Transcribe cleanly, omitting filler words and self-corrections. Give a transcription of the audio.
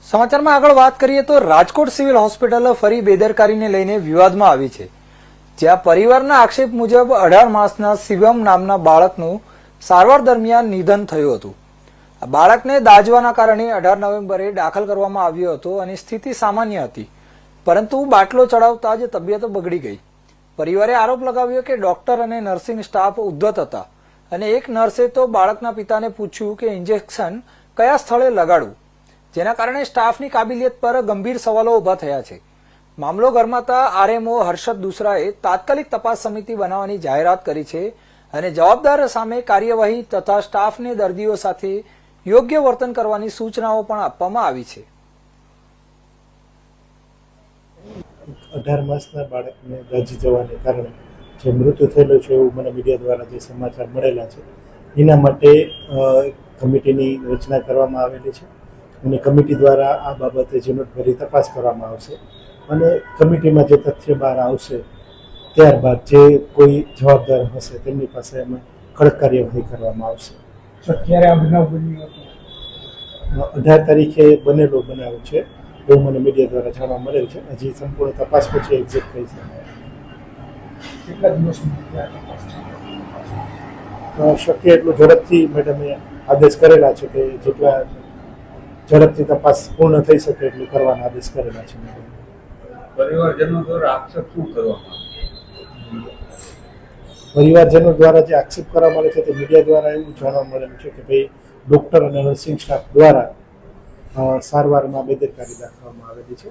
સમાચારમાં આગળ વાત કરીએ તો રાજકોટ સિવિલ હોસ્પિટલ ફરી બેદરકારીને લઈને વિવાદમાં આવી છે, જ્યાં પરિવારના આક્ષેપ મુજબ 18 માસના શિવમ નામના બાળકનું સારવાર દરમિયાન નિધન થયું હતું. આ બાળકને દાઝવાના કારણે 18 નવેમ્બરે દાખલ કરવામાં આવ્યો હતો અને સ્થિતિ સામાન્ય હતી, પરંતુ બાટલો ચડાવતા જ તબિયત બગડી ગઈ. પરિવારે આરોપ લગાવ્યો કે ડોક્ટર અને નર્સિંગ સ્ટાફ ઉદ્ધત હતા અને એક નર્સે તો બાળકના પિતાને પૂછ્યું કે ઇન્જેક્શન કયા સ્થળે લગાડવું, જેના કારણે સ્ટાફની કાબિલિયત પર ગંભીર સવાલો ઉભા થયા છે. મામલો ગરમાતા આરએમઓ હર્ષદ દુસરાએ તાત્કાલિક તપાસ સમિતિ બનાવવાની જાહેરાત કરી છે અને જવાબદાર સામે કાર્યવાહી તથા સ્ટાફને દર્દીઓ સાથે યોગ્ય વર્તન કરવાની સૂચનાઓ પણ આપવામાં આવી છે. 18 માસના બાળકને દાઝી જવાને કારણે જે મૃત્યુ થયેલું છે એવું મને મીડિયા દ્વારા જે સમાચાર મળેલા છે, એના માટે કમિટીની રચના કરવામાં આવેલી છે અને કમિટી દ્વારા આ બાબતે ઝીણવટભરી તપાસ કરવામાં આવશે અને કમિટીમાં જે તથ્ય બહાર આવશે ત્યારબાદ જે કોઈ જવાબદાર હશે તેમની પાસે અમે કડક કાર્યવાહી કરવામાં આવશે. અત્યારે આ બનાવ બન્યો હતો 18 તારીખે બનેલો બનાવ છે એવું મને મીડિયા દ્વારા જાણવા મળેલ છે. હજી સંપૂર્ણ તપાસ પછી એક્ઝેક્ટ કહી શકાય. કેટલા દિવસમાં શક્ય એટલું ઝડપથી મેડમે આદેશ કરેલા છે કે જેટલા ઝડપથી તપાસ પૂર્ણ થઈ શકે એટલું કરવાના આદેશ કરેલા છે. પરિવારજનો દ્વારા આક્ષેપ શું કરવામાં પરિવારજનો દ્વારા જે આક્ષેપ કરવામાં આવે છે તે મીડિયા દ્વારા એવું જાણવા મળેલું છે કે ભાઈ ડૉક્ટર અને નર્સિંગ સ્ટાફ દ્વારા સારવારમાં બેદરકારી દાખવવામાં આવેલી છે